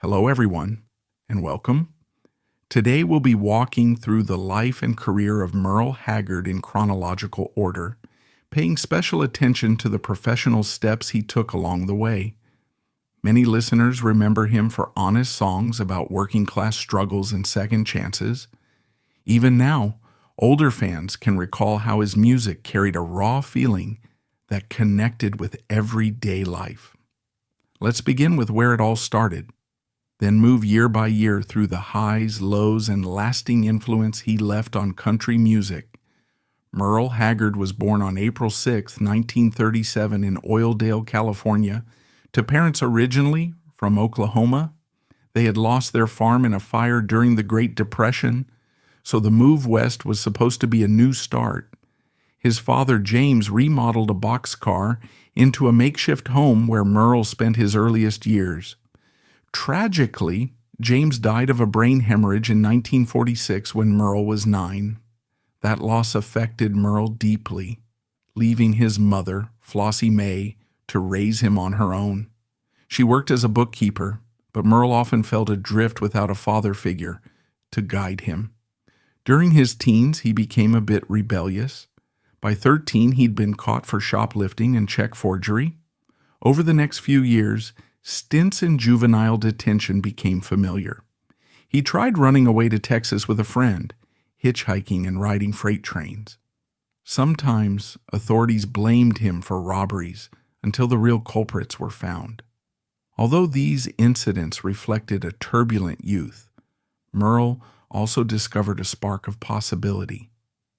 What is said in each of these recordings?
Hello, everyone, and welcome. Today we'll be walking through the life and career of Merle Haggard in chronological order, paying special attention to the professional steps he took along the way. Many listeners remember him for honest songs about working-class struggles and second chances. Even now, older fans can recall how his music carried a raw feeling that connected with everyday life. Let's begin with where it all started, then move year by year through the highs, lows, and lasting influence he left on country music. Merle Haggard was born on April 6, 1937 in Oildale, California, to parents originally from Oklahoma. They had lost their farm in a fire during the Great Depression, so the move west was supposed to be a new start. His father, James, remodeled a boxcar into a makeshift home where Merle spent his earliest years. Tragically, James died of a brain hemorrhage in 1946 when Merle was 9. That loss affected Merle deeply, leaving his mother, Flossie Mae, to raise him on her own. She worked as a bookkeeper, but Merle often felt adrift without a father figure to guide him. During his teens, he became a bit rebellious. By 13, he'd been caught for shoplifting and check forgery. Over the next few years, stints in juvenile detention became familiar. He tried running away to Texas with a friend, hitchhiking and riding freight trains. Sometimes authorities blamed him for robberies until the real culprits were found. Although these incidents reflected a turbulent youth, Merle also discovered a spark of possibility.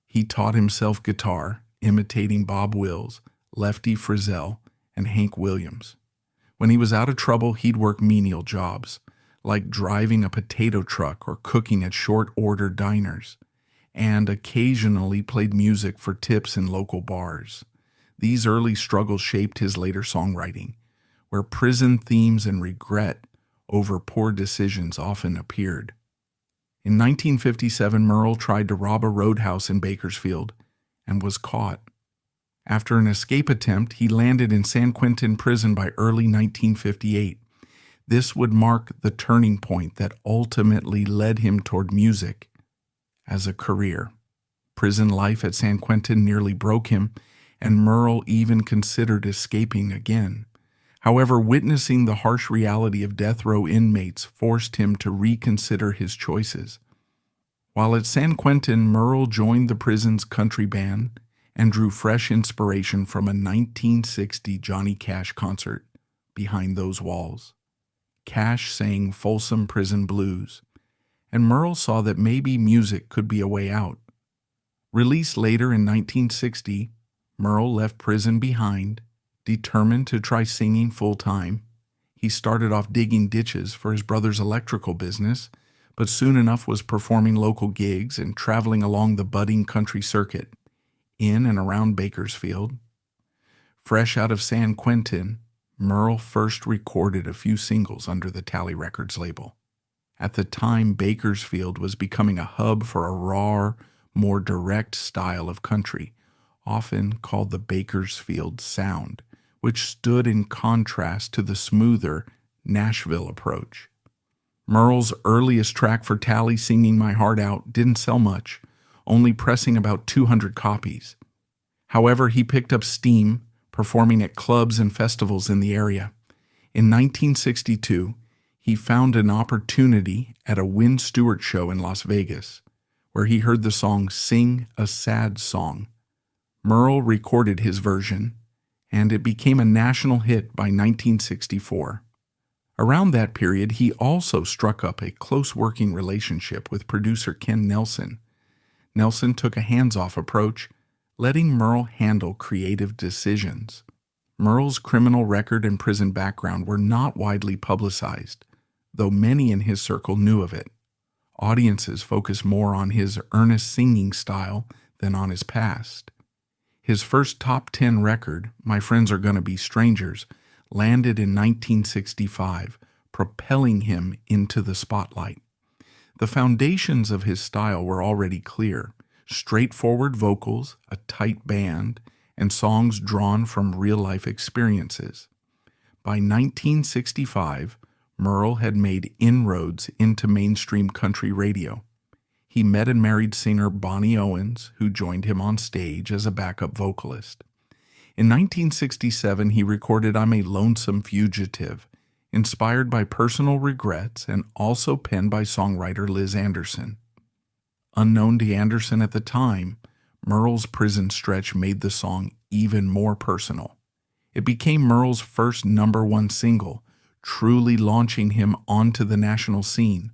He taught himself guitar, imitating Bob Wills, Lefty Frizzell, and Hank Williams. When he was out of trouble, he'd work menial jobs, like driving a potato truck or cooking at short-order diners, and occasionally played music for tips in local bars. These early struggles shaped his later songwriting, where prison themes and regret over poor decisions often appeared. In 1957, Merle tried to rob a roadhouse in Bakersfield and was caught. After an escape attempt, he landed in San Quentin prison by early 1958. This would mark the turning point that ultimately led him toward music as a career. Prison life at San Quentin nearly broke him, and Merle even considered escaping again. However, witnessing the harsh reality of death row inmates forced him to reconsider his choices. While at San Quentin, Merle joined the prison's country band and drew fresh inspiration from a 1960 Johnny Cash concert, Behind Those Walls. Cash sang Folsom Prison Blues, and Merle saw that maybe music could be a way out. Released later in 1960, Merle left prison behind, determined to try singing full-time. He started off digging ditches for his brother's electrical business, but soon enough was performing local gigs and traveling along the budding country circuit, in and around Bakersfield. Fresh out of San Quentin, Merle first recorded a few singles under the Tally Records label. At the time, Bakersfield was becoming a hub for a raw, more direct style of country, often called the Bakersfield Sound, which stood in contrast to the smoother Nashville approach. Merle's earliest track for Tally, Singing My Heart Out, didn't sell much, only pressing about 200 copies. However, he picked up steam, performing at clubs and festivals in the area. In 1962, he found an opportunity at a Wynn Stewart show in Las Vegas, where he heard the song Sing a Sad Song. Merle recorded his version, and it became a national hit by 1964. Around that period, he also struck up a close working relationship with producer Ken Nelson. Nelson took a hands-off approach, letting Merle handle creative decisions. Merle's criminal record and prison background were not widely publicized, though many in his circle knew of it. Audiences focused more on his earnest singing style than on his past. His first top 10 record, My Friends Are Gonna Be Strangers, landed in 1965, propelling him into the spotlight. The foundations of his style were already clear: straightforward vocals, a tight band, and songs drawn from real-life experiences. By 1965, Merle had made inroads into mainstream country radio. He met and married singer Bonnie Owens, who joined him on stage as a backup vocalist. In 1967, he recorded I'm a Lonesome Fugitive, inspired by personal regrets and also penned by songwriter Liz Anderson. Unknown to Anderson at the time, Merle's prison stretch made the song even more personal. It became Merle's first #1 single, truly launching him onto the national scene.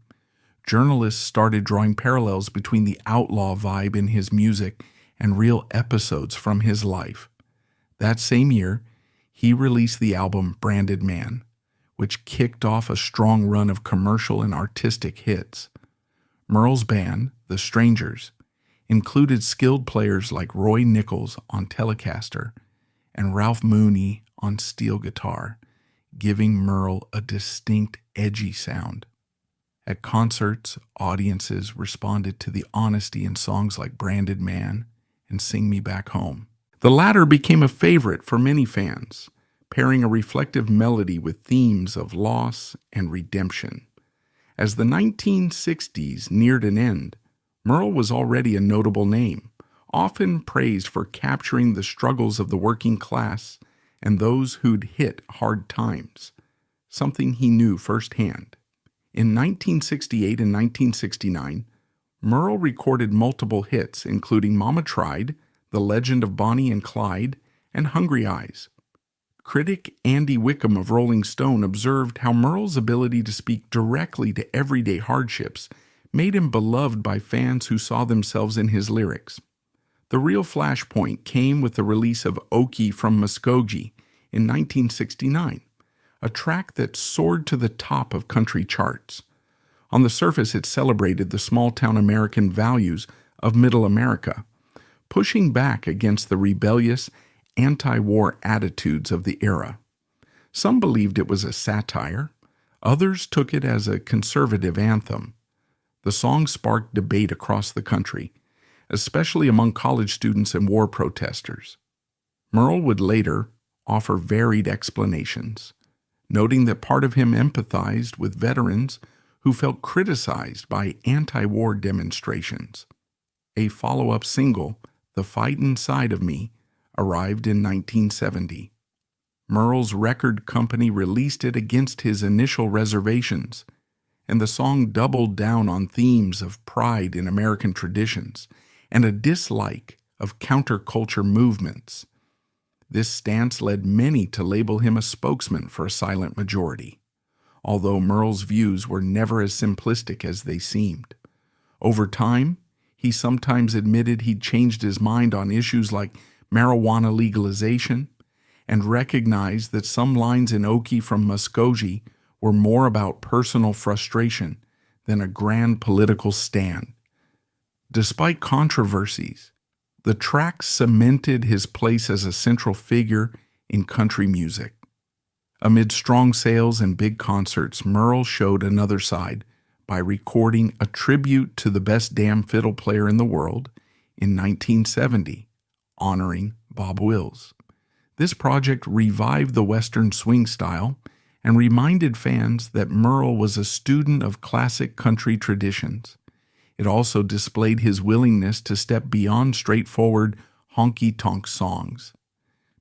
Journalists started drawing parallels between the outlaw vibe in his music and real episodes from his life. That same year, he released the album Branded Man, which kicked off a strong run of commercial and artistic hits. Merle's band, The Strangers, included skilled players like Roy Nichols on Telecaster and Ralph Mooney on steel guitar, giving Merle a distinct, edgy sound. At concerts, audiences responded to the honesty in songs like Branded Man and Sing Me Back Home. The latter became a favorite for many fans, pairing a reflective melody with themes of loss and redemption. As the 1960s neared an end, Merle was already a notable name, often praised for capturing the struggles of the working class and those who'd hit hard times, something he knew firsthand. In 1968 and 1969, Merle recorded multiple hits, including Mama Tried, The Legend of Bonnie and Clyde, and Hungry Eyes. Critic Andy Wickham of Rolling Stone observed how Merle's ability to speak directly to everyday hardships made him beloved by fans who saw themselves in his lyrics. The real flashpoint came with the release of Okie from Muskogee in 1969, a track that soared to the top of country charts. On the surface, it celebrated the small-town American values of Middle America, pushing back against the rebellious, anti-war attitudes of the era. Some believed it was a satire. Others took it as a conservative anthem. The song sparked debate across the country, especially among college students and war protesters. Merle would later offer varied explanations, noting that part of him empathized with veterans who felt criticized by anti-war demonstrations. A follow-up single, The Fight Inside of Me, arrived in 1970. Merle's record company released it against his initial reservations, and the song doubled down on themes of pride in American traditions and a dislike of counterculture movements. This stance led many to label him a spokesman for a silent majority, although Merle's views were never as simplistic as they seemed. Over time, he sometimes admitted he'd changed his mind on issues like marijuana legalization and recognized that some lines in Okie from Muskogee were more about personal frustration than a grand political stand. Despite controversies, the track cemented his place as a central figure in country music. Amid strong sales and big concerts, Merle showed another side by recording a tribute to the best damn fiddle player in the world in 1970, honoring Bob Wills. This project revived the Western swing style and reminded fans that Merle was a student of classic country traditions. It also displayed his willingness to step beyond straightforward honky-tonk songs.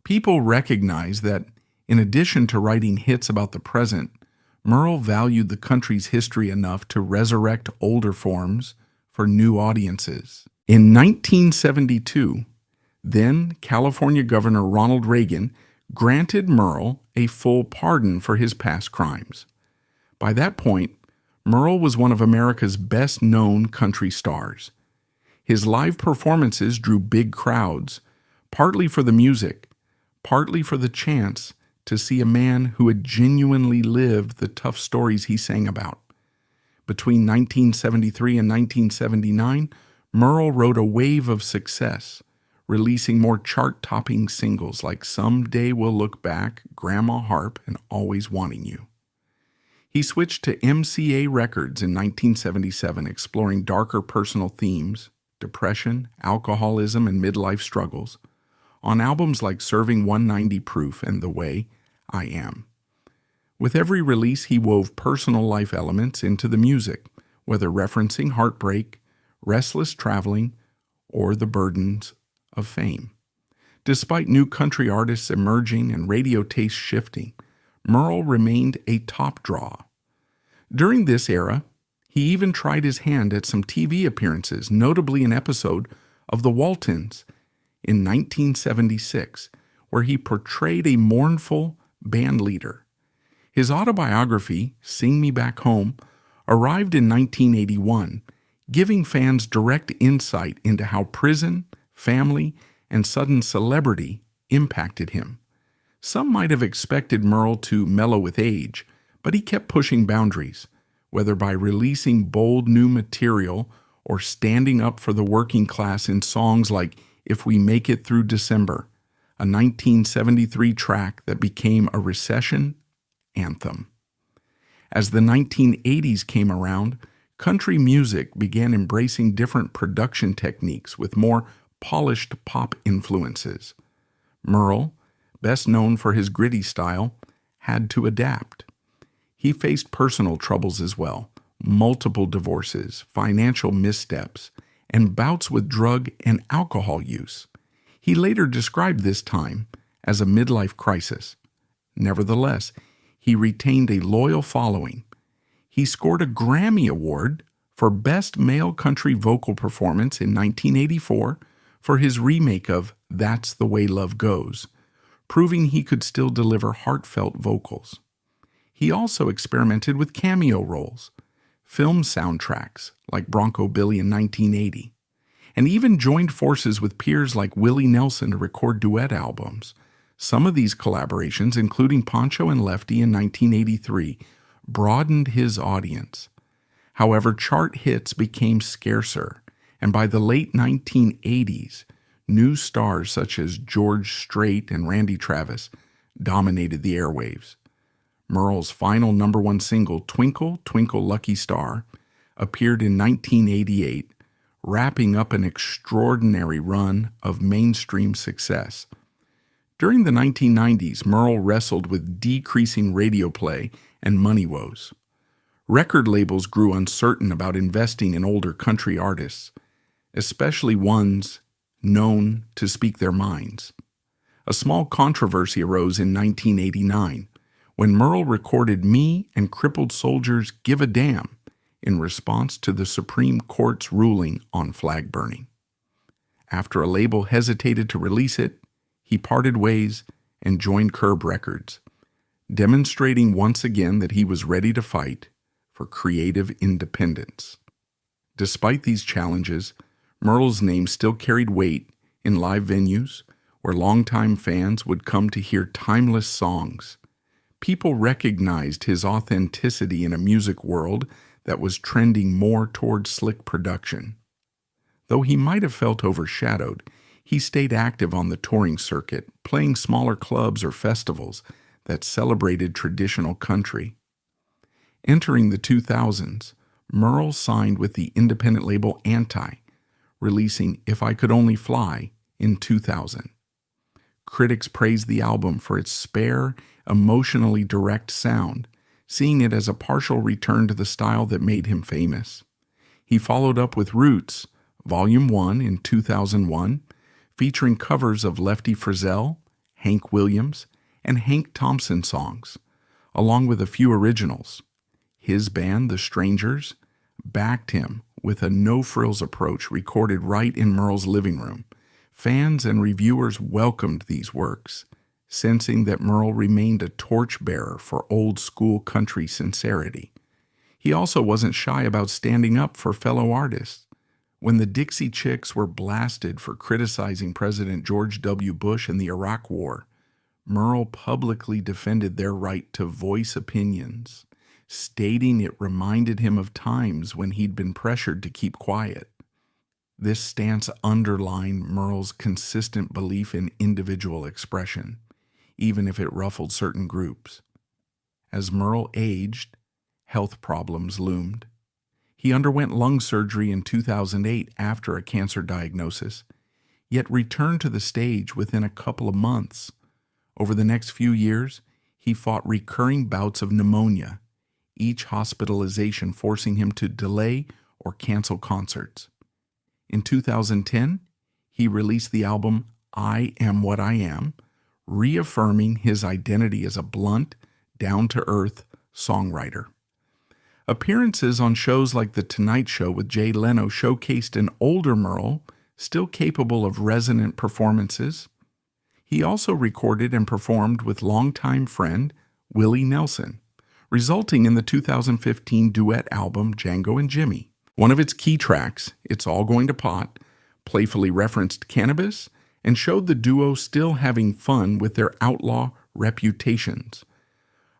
People recognized that, in addition to writing hits about the present, Merle valued the country's history enough to resurrect older forms for new audiences. In 1972, then California Governor Ronald Reagan granted Merle a full pardon for his past crimes. By that point, Merle was one of America's best-known country stars. His live performances drew big crowds, partly for the music, partly for the chance to see a man who had genuinely lived the tough stories he sang about. Between 1973 and 1979, Merle rode a wave of success, releasing more chart-topping singles like Someday We'll Look Back, Grandma Harp, and Always Wanting You. He switched to MCA Records in 1977, exploring darker personal themes, depression, alcoholism, and midlife struggles, on albums like Serving 190 Proof and The Way I Am. With every release, he wove personal life elements into the music, whether referencing heartbreak, restless traveling, or the burdens of fame. Despite new country artists emerging and radio tastes shifting, Merle remained a top draw. During this era, he even tried his hand at some TV appearances, notably an episode of The Waltons in 1976, where he portrayed a mournful band leader. His autobiography, Sing Me Back Home, arrived in 1981, giving fans direct insight into how prison, family, and sudden celebrity impacted him. Some might have expected Merle to mellow with age, but he kept pushing boundaries, whether by releasing bold new material or standing up for the working class in songs like If We Make It Through December, a 1973 track that became a recession anthem. As the 1980s came around, country music began embracing different production techniques with more polished pop influences. Merle, best known for his gritty style, had to adapt. He faced personal troubles as well, multiple divorces, financial missteps, and bouts with drug and alcohol use. He later described this time as a midlife crisis. Nevertheless, he retained a loyal following. He scored a Grammy Award for Best Male Country Vocal Performance in 1984 for his remake of That's the Way Love Goes, proving he could still deliver heartfelt vocals. He also experimented with cameo roles, film soundtracks like Bronco Billy in 1980, and even joined forces with peers like Willie Nelson to record duet albums. Some of these collaborations, including Pancho and Lefty in 1983, broadened his audience. However, chart hits became scarcer, and by the late 1980s, new stars such as George Strait and Randy Travis dominated the airwaves. Merle's final #1 single, Twinkle, Twinkle Lucky Star, appeared in 1988, wrapping up an extraordinary run of mainstream success. During the 1990s, Merle wrestled with decreasing radio play and money woes. Record labels grew uncertain about investing in older country artists, especially ones known to speak their minds. A small controversy arose in 1989 when Merle recorded Me and Crippled Soldiers' Give a Damn in response to the Supreme Court's ruling on flag burning. After a label hesitated to release it, he parted ways and joined Curb Records, demonstrating once again that he was ready to fight for creative independence. Despite these challenges, Merle's name still carried weight in live venues where longtime fans would come to hear timeless songs. People recognized his authenticity in a music world that was trending more toward slick production. Though he might have felt overshadowed, he stayed active on the touring circuit, playing smaller clubs or festivals that celebrated traditional country. Entering the 2000s, Merle signed with the independent label Anti, releasing If I Could Only Fly in 2000. Critics praised the album for its spare, emotionally direct sound, seeing it as a partial return to the style that made him famous. He followed up with Roots, Volume 1 in 2001, featuring covers of Lefty Frizzell, Hank Williams, and Hank Thompson songs, along with a few originals. His band, The Strangers, backed him with a no-frills approach recorded right in Merle's living room. Fans and reviewers welcomed these works, sensing that Merle remained a torchbearer for old-school country sincerity. He also wasn't shy about standing up for fellow artists. When the Dixie Chicks were blasted for criticizing President George W. Bush and the Iraq War, Merle publicly defended their right to voice opinions, stating it reminded him of times when he'd been pressured to keep quiet. This stance underlined Merle's consistent belief in individual expression, even if it ruffled certain groups. As Merle aged, health problems loomed. He underwent lung surgery in 2008 after a cancer diagnosis, yet returned to the stage within a couple of months. Over the next few years, he fought recurring bouts of pneumonia, each hospitalization forcing him to delay or cancel concerts. In 2010, he released the album I Am What I Am, reaffirming his identity as a blunt, down-to-earth songwriter. Appearances on shows like The Tonight Show with Jay Leno showcased an older Merle, still capable of resonant performances. He also recorded and performed with longtime friend Willie Nelson, resulting in the 2015 duet album Django and Jimmy. One of its key tracks, It's All Going to Pot, playfully referenced cannabis and showed the duo still having fun with their outlaw reputations.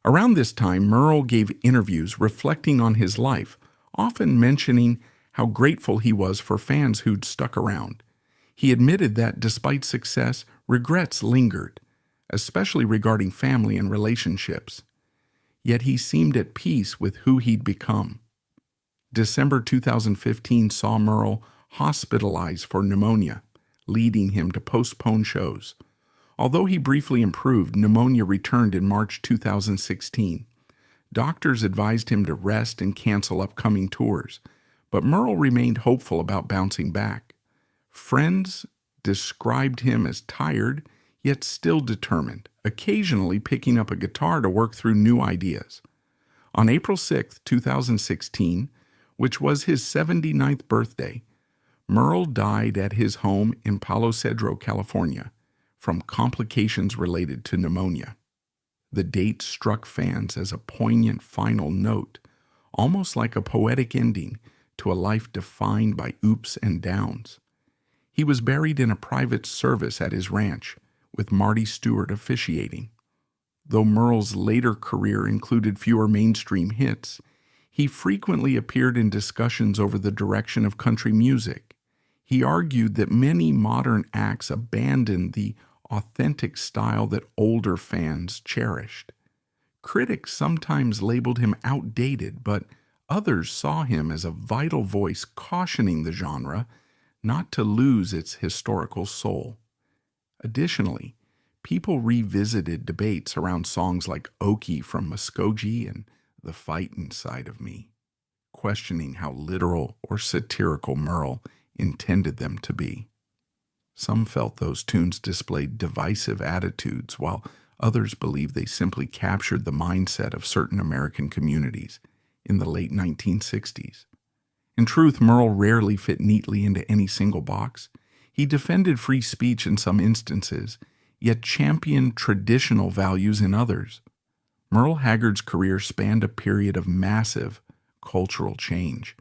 Around this time, Merle gave interviews reflecting on his life, often mentioning how grateful he was for fans who'd stuck around. He admitted that despite success, regrets lingered, especially regarding family and relationships. Yet he seemed at peace with who he'd become. December 2015 saw Merle hospitalized for pneumonia, leading him to postpone shows. Although he briefly improved, pneumonia returned in March 2016. Doctors advised him to rest and cancel upcoming tours, but Merle remained hopeful about bouncing back. Friends described him as tired, yet still determined, occasionally picking up a guitar to work through new ideas. On April 6, 2016, which was his 79th birthday, Merle died at his home in Palo Cedro, California, from complications related to pneumonia. The date struck fans as a poignant final note, almost like a poetic ending to a life defined by ups and downs. He was buried in a private service at his ranch, with Marty Stewart officiating. Though Merle's later career included fewer mainstream hits, he frequently appeared in discussions over the direction of country music. He argued that many modern acts abandoned the authentic style that older fans cherished. Critics sometimes labeled him outdated, but others saw him as a vital voice cautioning the genre not to lose its historical soul. Additionally, people revisited debates around songs like Okie from Muskogee and The Fight Inside of Me, questioning how literal or satirical Merle intended them to be. Some felt those tunes displayed divisive attitudes, while others believed they simply captured the mindset of certain American communities in the late 1960s. In truth, Merle rarely fit neatly into any single box. He defended free speech in some instances, yet championed traditional values in others. Merle Haggard's career spanned a period of massive cultural change.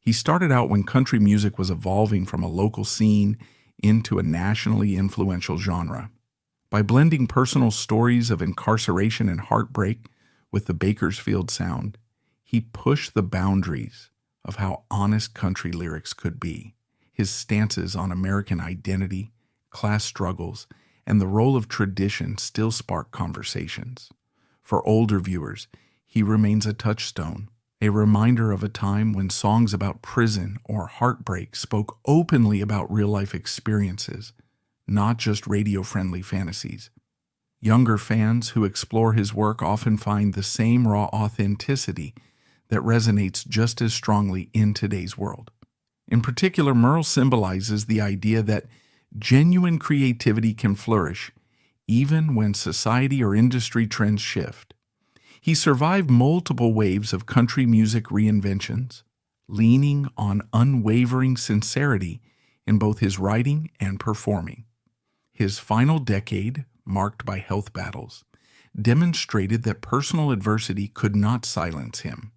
He started out when country music was evolving from a local scene into a nationally influential genre. By blending personal stories of incarceration and heartbreak with the Bakersfield sound, he pushed the boundaries of how honest country lyrics could be. His stances on American identity, class struggles, and the role of tradition still spark conversations. For older viewers, he remains a touchstone, a reminder of a time when songs about prison or heartbreak spoke openly about real-life experiences, not just radio-friendly fantasies. Younger fans who explore his work often find the same raw authenticity that resonates just as strongly in today's world. In particular, Merle symbolizes the idea that genuine creativity can flourish even when society or industry trends shift. He survived multiple waves of country music reinventions, leaning on unwavering sincerity in both his writing and performing. His final decade, marked by health battles, demonstrated that personal adversity could not silence him.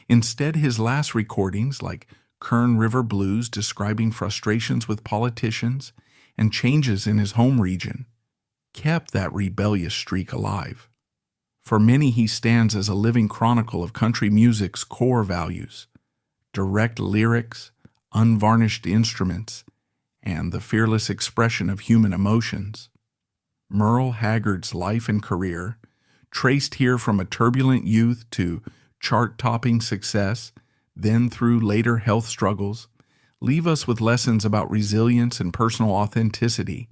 Instead, his last recordings, like Kern River Blues describing frustrations with politicians and changes in his home region, kept that rebellious streak alive. For many, he stands as a living chronicle of country music's core values: direct lyrics, unvarnished instruments, and the fearless expression of human emotions. Merle Haggard's life and career, traced here from a turbulent youth to chart-topping success, then through later health struggles, leave us with lessons about resilience and personal authenticity.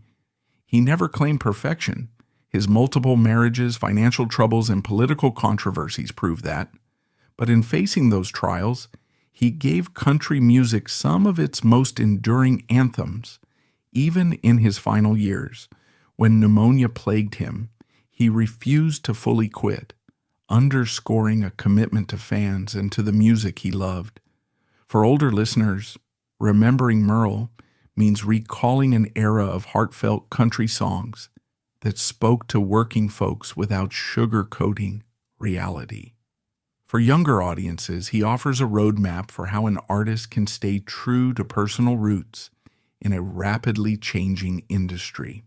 He never claimed perfection. His multiple marriages, financial troubles, and political controversies prove that. But in facing those trials, he gave country music some of its most enduring anthems. Even in his final years, when pneumonia plagued him, he refused to fully quit, underscoring a commitment to fans and to the music he loved. For older listeners, remembering Merle means recalling an era of heartfelt country songs that spoke to working folks without sugarcoating reality. For younger audiences, he offers a roadmap for how an artist can stay true to personal roots in a rapidly changing industry.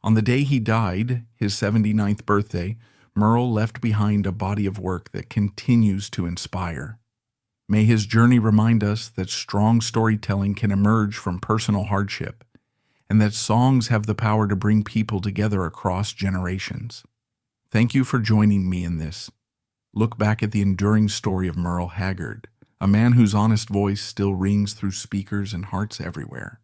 On the day he died, his 79th birthday, Merle left behind a body of work that continues to inspire. May his journey remind us that strong storytelling can emerge from personal hardship, and that songs have the power to bring people together across generations. Thank you for joining me in this. Look back at the enduring story of Merle Haggard, a man whose honest voice still rings through speakers and hearts everywhere.